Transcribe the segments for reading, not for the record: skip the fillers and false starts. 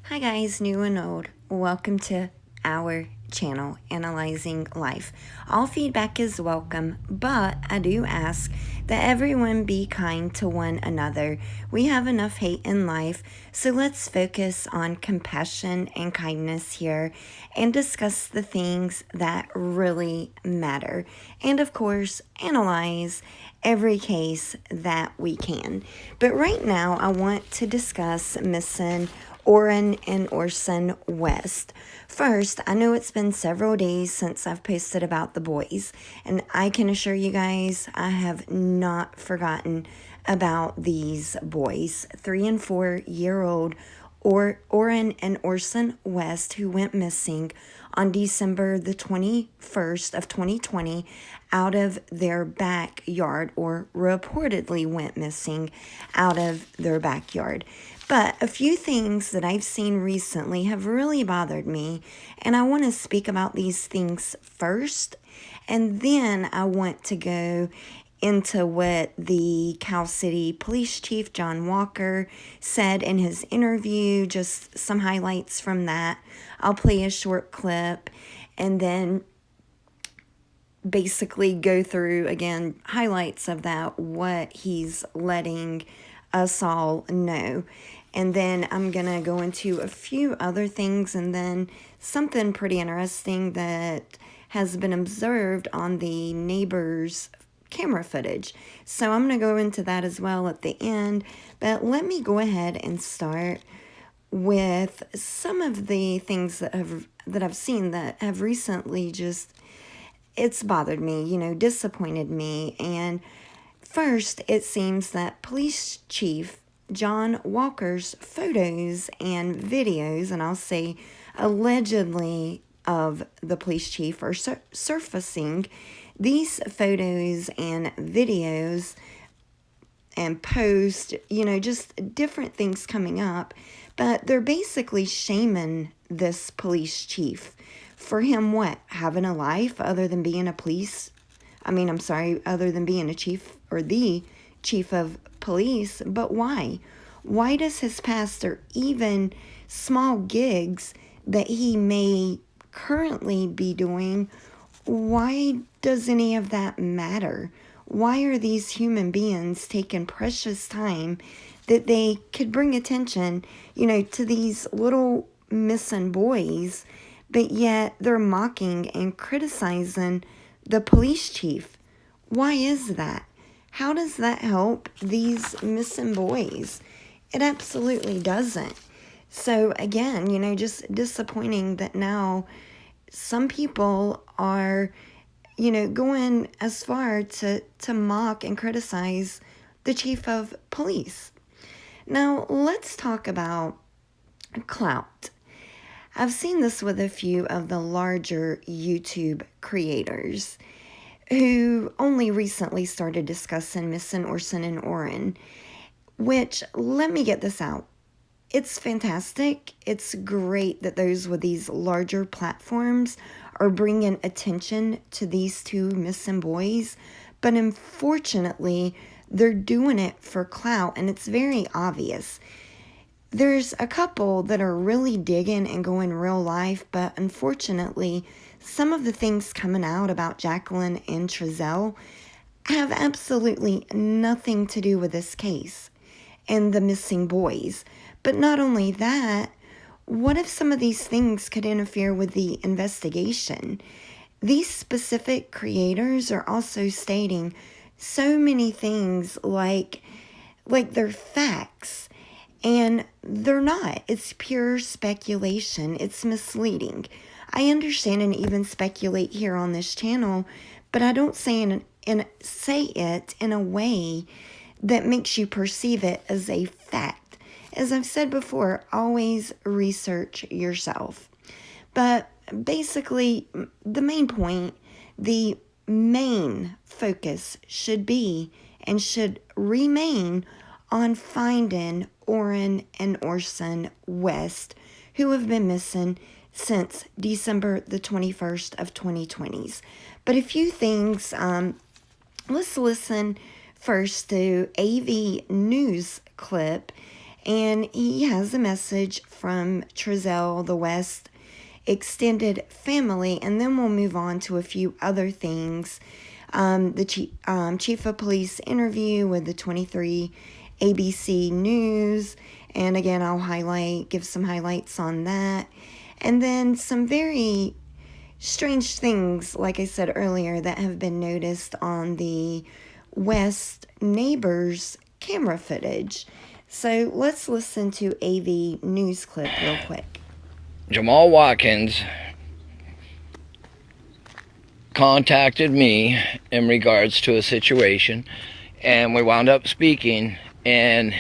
Hi guys, new and old. Welcome to our channel, Analyzing Life. All feedback is welcome, but I do ask that everyone be kind to one another. We have enough hate in life, so let's focus on compassion and kindness here and discuss the things that really matter. And of course, analyze every case that we can. But right now, I want to discuss missing Orrin and Orson West. First, I know it's been several days since I've posted about the boys, and I can assure you guys I have not forgotten about these boys. 3 and 4-year-old Orrin and Orson West, who went missing on December the 21st of 2020 out of their backyard, or reportedly went missing out of their backyard. But a few things that I've seen recently have really bothered me, and I want to speak about these things first, and then I want to go into what the Cal City Police Chief John Walker said in his interview, just some highlights from that. I'll play a short clip and then basically go through again highlights of that, what he's letting us all know. And then I'm going to go into a few other things and then something pretty interesting that has been observed on the neighbor's camera footage. So I'm going to go into that as well at the end. But let me go ahead and start with some of the things that I've seen that have recently just, it's bothered me, disappointed me. And first, it seems that Police Chief John Walker's photos and videos, and I'll say allegedly of the police chief, are surfacing. These photos and videos and posts, just different things coming up, but they're basically shaming this police chief for him, what, having a life other than being a other than being a chief or the chief of police. But why? Why does his past or even small gigs that he may currently be doing, why does any of that matter? Why are these human beings taking precious time that they could bring attention, to these little missing boys, but yet they're mocking and criticizing the police chief? Why is that? How does that help these missing boys? It absolutely doesn't. So again, just disappointing that now some people are, going as far to mock and criticize the chief of police. Now, let's talk about clout. I've seen this with a few of the larger YouTube creators who only recently started discussing missing Orson and Orrin, which, let me get this out. It's fantastic. It's great that those with these larger platforms are bringing attention to these two missing boys, but unfortunately, they're doing it for clout, and it's very obvious. There's a couple that are really digging and going real life, but unfortunately, some of the things coming out about Jacqueline and Trezell have absolutely nothing to do with this case and the missing boys. But not only that, what if some of these things could interfere with the investigation? These specific creators are also stating so many things like they're facts, and they're not. It's pure speculation. It's misleading. I understand and even speculate here on this channel, but I don't say it in a way that makes you perceive it as a fact. As I've said before, always research yourself. But basically, the main point, the main focus should be and should remain on finding Orrin and Orson West, who have been missing since December the 21st of 2020s. But a few things, let's listen first to AV News clip, And he has a message from Trezell, the West extended family, and then we'll move on to a few other things. The chief of police interview with the 23 ABC News, and again, I'll give some highlights on that. And then some very strange things, like I said earlier, that have been noticed on the West neighbors' camera footage. So let's listen to AV News clip real quick. Jamal Watkins contacted me in regards to a situation, and we wound up speaking, and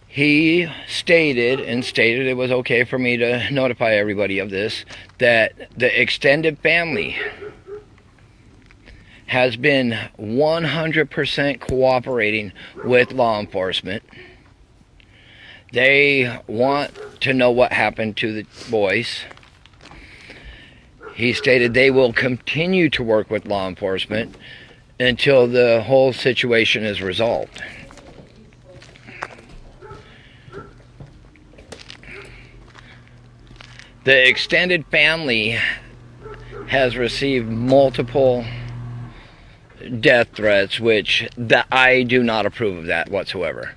he stated it was okay for me to notify everybody of this, that the extended family has been 100% cooperating with law enforcement. They want to know what happened to the boys. He stated they will continue to work with law enforcement until the whole situation is resolved. The extended family has received multiple death threats, which I do not approve of that whatsoever.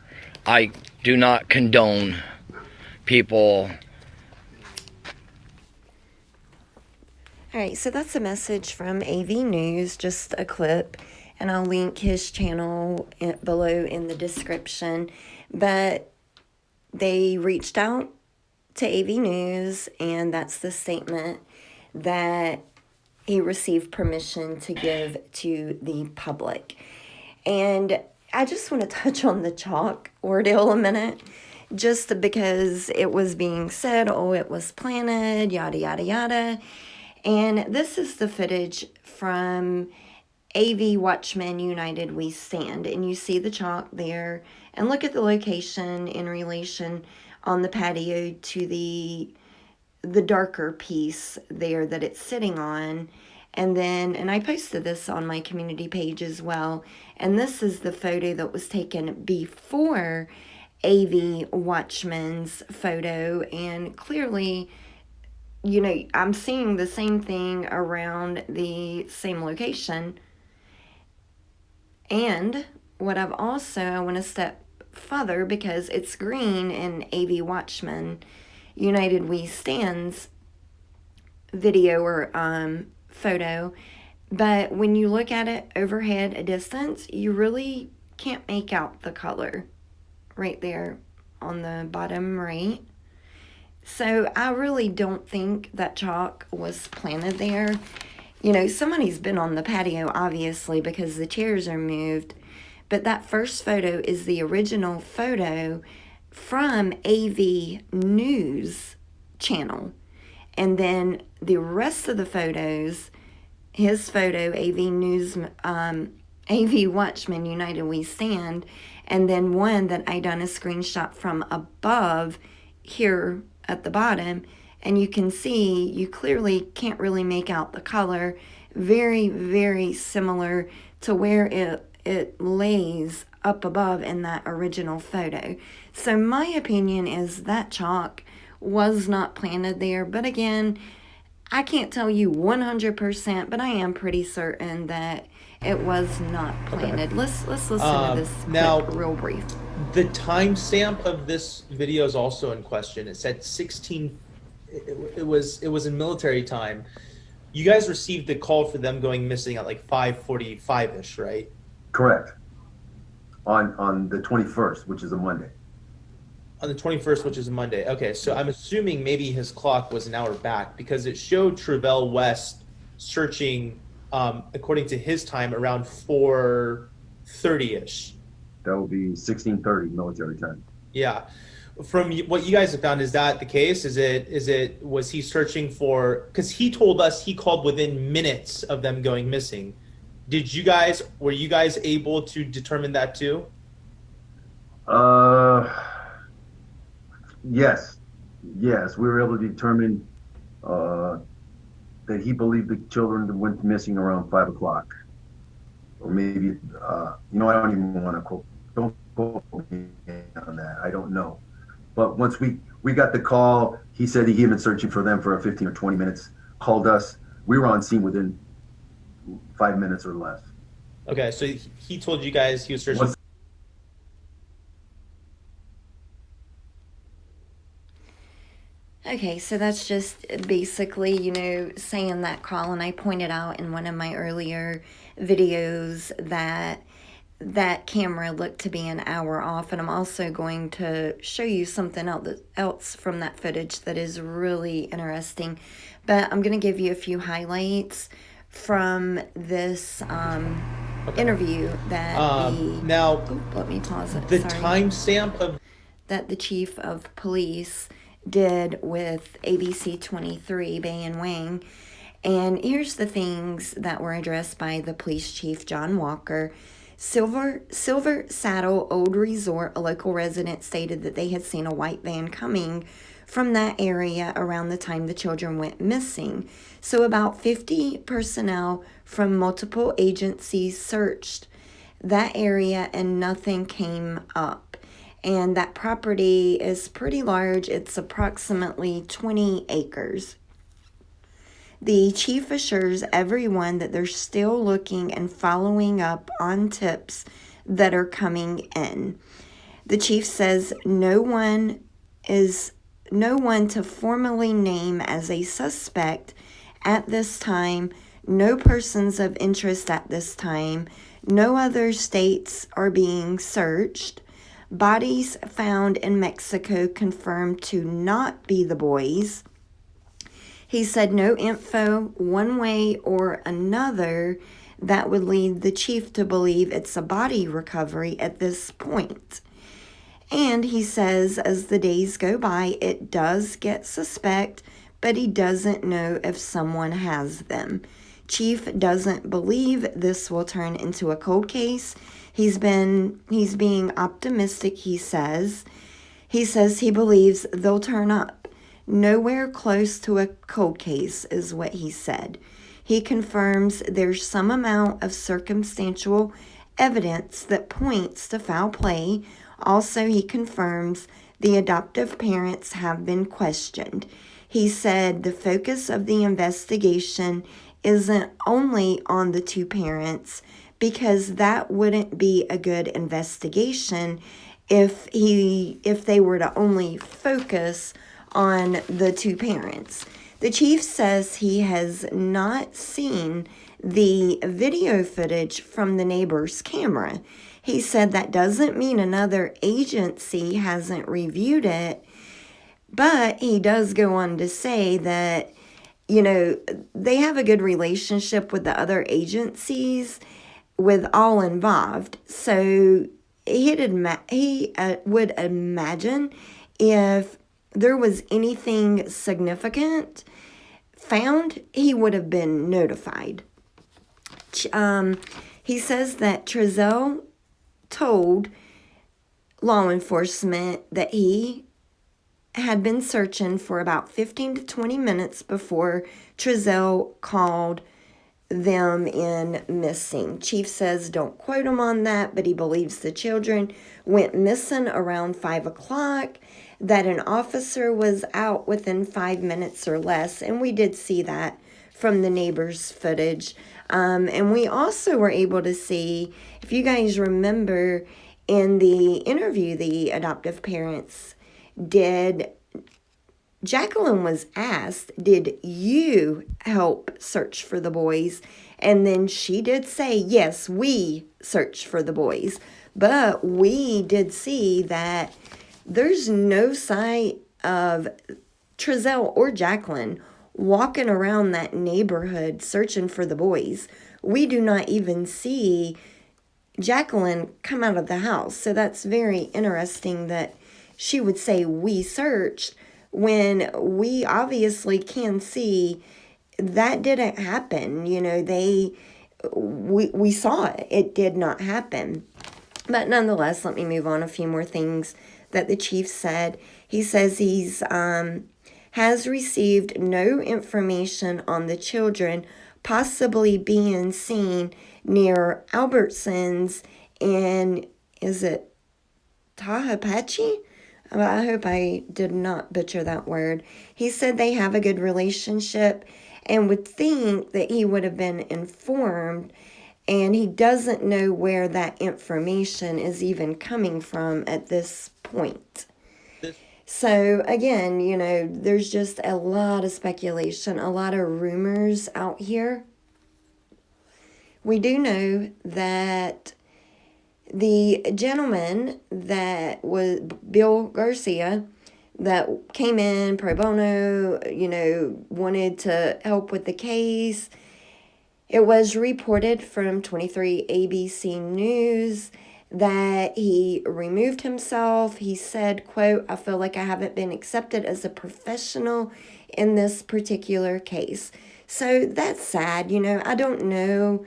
I do not condone people. All right, so that's a message from AV News, just a clip, and I'll link his channel below in the description. But they reached out to AV News, and that's the statement that he received permission to give to the public. And I just want to touch on the chalk ordeal a minute, just because it was being said, oh, it was planted, yada, yada, yada. And this is the footage from AV Watchmen United We Stand. And you see the chalk there. And look at the location in relation on the patio to the darker piece there that it's sitting on. And I posted this on my community page as well. And this is the photo that was taken before AV Watchman's photo. And clearly, you know, I'm seeing the same thing around the same location. And what I want to step further, because it's green in AV Watchman United We Stands video or photo, but when you look at it overhead a distance, you really can't make out the color right there on the bottom right. So I really don't think that chalk was planted there. You know, somebody's been on the patio, obviously, because the chairs are moved. But that first photo is the original photo from AV News channel. And then the rest of the photos, his photo, AV Watchman United We Stand, and then one that I done a screenshot from above here at the bottom, and you can see, you clearly can't really make out the color. Very, very similar to where it lays up above in that original photo. So my opinion is that chalk was not planted there. But again, I can't tell you 100%, but I am pretty certain that it was not planted. Okay. Let's listen to this now, real brief. The timestamp of this video is also in question. It said 16. It was in military time. You guys received the call for them going missing at like 5:45ish, right? Correct. On the 21st, which is a Monday. On the 21st, which is a Monday. Okay, so I'm assuming maybe his clock was an hour back, because it showed Trevell West searching, according to his time, around 4:30ish. That would be 16:30 military time. Yeah. From what you guys have found, is that the case? Was he searching for, because he told us he called within minutes of them going missing. Were you guys able to determine that too? Yes, we were able to determine that he believed the children went missing around 5 o'clock, or maybe I don't even want to quote. Don't quote me on that. I don't know. But once we got the call, he said he had been searching for them for 15 or 20 minutes, called us. We were on scene within 5 minutes or less. Okay, so he told you guys he was searching. Okay, so that's just basically, saying that call. And I pointed out in one of my earlier videos that that camera looked to be an hour off. And I'm also going to show you something else from that footage that is really interesting. But I'm going to give you a few highlights from this interview that now let me pause it. The Sorry. timestamp of That the chief of police did with ABC 23, Bay and Wang. And here's the things that were addressed by the police chief, John Walker. Silver Saddle Old Resort, a local resident, stated that they had seen a white van coming from that area around the time the children went missing. So about 50 personnel from multiple agencies searched that area and nothing came up. And that property is pretty large. It's approximately 20 acres. The chief assures everyone that they're still looking and following up on tips that are coming in. The chief says no one to formally name as a suspect at this time, no persons of interest at this time, no other states are being searched. Bodies found in Mexico confirmed to not be the boys. He said no info one way or another that would lead the chief to believe it's a body recovery at this point. And he says as the days go by, it does get suspect, but he doesn't know if someone has them. Chief doesn't believe this will turn into a cold case. He's being optimistic, he says. He says he believes they'll turn up. Nowhere close to a cold case is what he said. He confirms there's some amount of circumstantial evidence that points to foul play. Also, he confirms the adoptive parents have been questioned. He said the focus of the investigation isn't only on the two parents, because that wouldn't be a good investigation if they were to only focus on the two parents. The chief says he has not seen the video footage from the neighbor's camera. He said that doesn't mean another agency hasn't reviewed it, but he does go on to say that, they have a good relationship with the other agencies, with all involved. So he would imagine if there was anything significant found, he would have been notified. He says that Trezell told law enforcement that he had been searching for about 15 to 20 minutes before Trezell called them in missing. Chief says don't quote him on that, but he believes the children went missing around 5 o'clock, that an officer was out within 5 minutes or less, and we did see that from the neighbor's footage. And we also were able to see, if you guys remember in the interview the adoptive parents did, Jacqueline was asked, did you help search for the boys? And then she did say, yes, we searched for the boys. But we did see that there's no sign of Trezell or Jacqueline walking around that neighborhood searching for the boys. We do not even see Jacqueline come out of the house. So that's very interesting that she would say we searched, when we obviously can see that didn't happen. We saw it. It did not happen. But nonetheless, let me move on. A few more things that the chief said. He says he's has received no information on the children possibly being seen near Albertsons and, is it Tahapachi. I hope I did not butcher that word. He said they have a good relationship and would think that he would have been informed, and he doesn't know where that information is even coming from at this point. So again, there's just a lot of speculation, a lot of rumors out here. We do know that the gentleman that was Bill Garcia, that came in pro bono, wanted to help with the case. It was reported from 23 ABC News that he removed himself. He said, quote, "I feel like I haven't been accepted as a professional in this particular case." So that's sad. I don't know.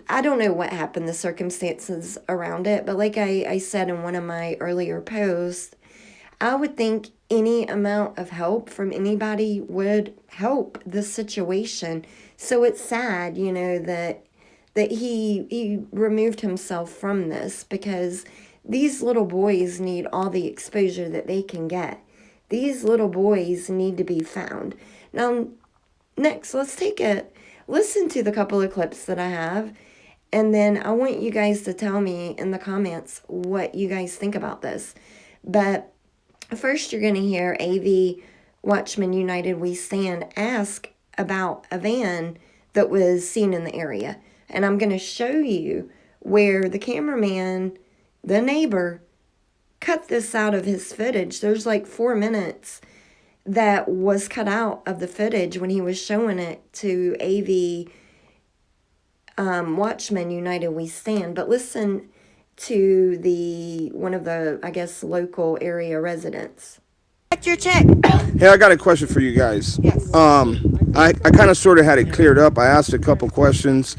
I don't know what happened, the circumstances around it, but like I said in one of my earlier posts, I would think any amount of help from anybody would help the situation. So it's sad, that he removed himself from this, because these little boys need all the exposure that they can get. These little boys need to be found. Now, next, let's listen to the couple of clips that I have, and then I want you guys to tell me in the comments what you guys think about this. But first, you're going to hear AV Watchmen United We Stand ask about a van that was seen in the area. And I'm going to show you where the cameraman, the neighbor, cut this out of his footage. There's like 4 minutes that was cut out of the footage when he was showing it to AV Watchmen United We Stand. But listen to one of the, I guess, local area residents. Check your check. Hey, I got a question for you guys. Yes. I kind of sort of had it cleared up. I asked a couple questions.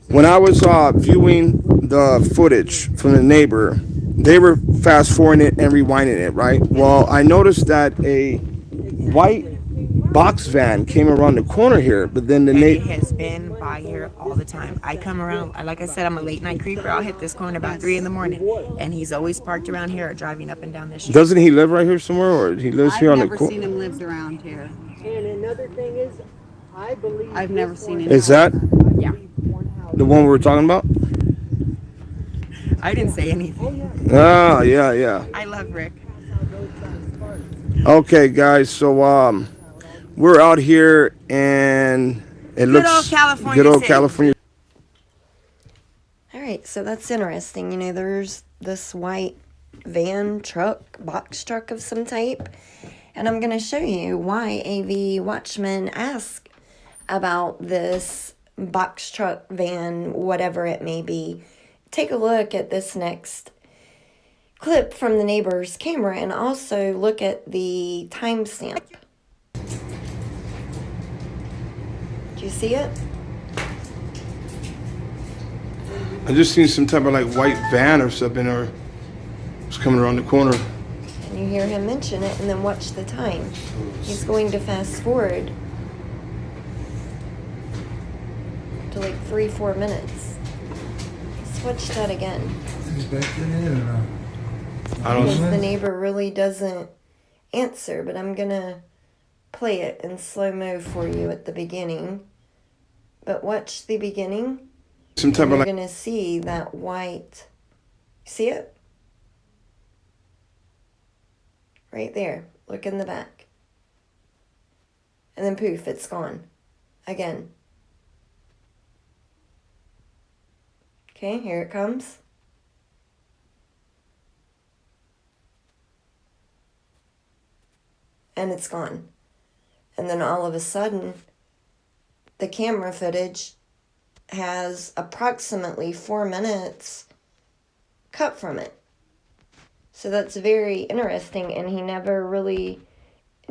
When I was viewing the footage from the neighbor, they were fast forwarding it and rewinding it, right? Well, I noticed that a white box van came around the corner here, but then the It has been by here all the time. I come around, like I said, I'm a late night creeper. I'll hit this corner about 3 a.m, and he's always parked around here or driving up and down this street. Doesn't he live right here somewhere, or he lives here on the I've corner? never seen him lives around here. And another thing is, I believe I've never seen him. Is that Yeah. the one we were talking about? I didn't say anything. Ah, yeah. I love Rick. Okay, guys, so we're out here, and it looks old California good old City. California. All right, so that's interesting. There's this white van truck, box truck of some type, and I'm going to show you why AV Watchmen asked about this box truck, van, whatever it may be. Take a look at this next clip from the neighbor's camera, and also look at the timestamp. Do you see it? I just seen some type of like white van or something, or it's coming around the corner. And you hear him mention it, and then watch the time. He's going to fast forward to like 3-4 minutes. Let's watch that again. I don't Because know. the neighbor really doesn't answer, but I'm gonna play it in slow-mo for you at the beginning. But watch the beginning. Some type of You're like gonna see that white. See it? Right there. Look in the back. And then poof, it's gone. Again. Okay, here it comes. And it's gone. And then all of a sudden, the camera footage has approximately 4 minutes cut from it. So that's very interesting, and he never really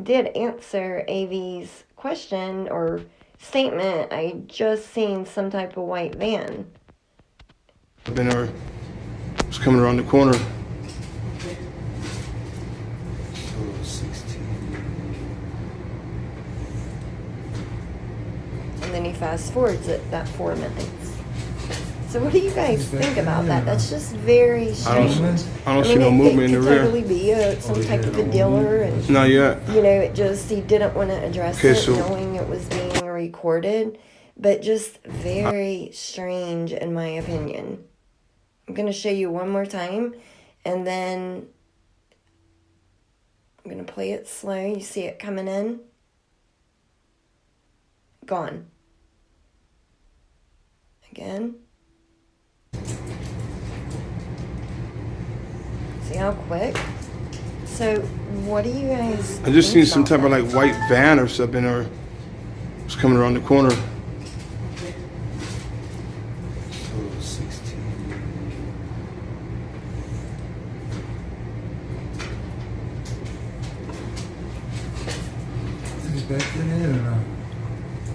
did answer AV's question or statement. I just seen some type of white van. or it's coming around the corner. And then he fast forwards it that 4 minutes. So what do you guys think about that? That's just very strange. I don't see no movement in the It rear. could totally be some type of a dealer, and Not yet. you know, he didn't want to address Okay, it, so- knowing it was being recorded, but just very strange in my opinion. I'm gonna show you one more time, and then I'm gonna play it slow. You see it coming in? Gone. Again. See how quick? So, what do you guys I just seen think some about type of that? like white van or something, or it's coming around the corner.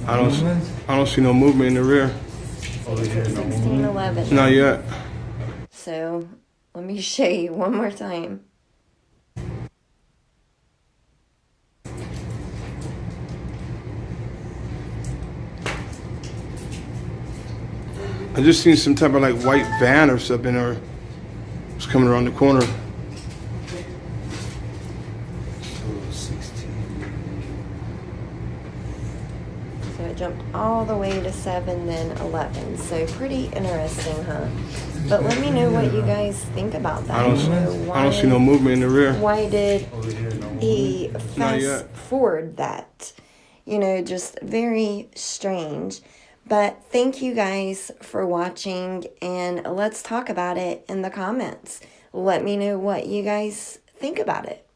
I don't see no movement in the rear. 1611. Not yet. So, let me show you one more time. I just seen some type of like white van or something, or it's coming around the corner. So it jumped all the way to 7, then 11. So pretty interesting, huh? But let me know what you guys think about that. I don't see no movement in the rear. Why did he Not fast yet. forward that? You know, just very strange. But thank you guys for watching, and let's talk about it in the comments. Let me know what you guys think about it.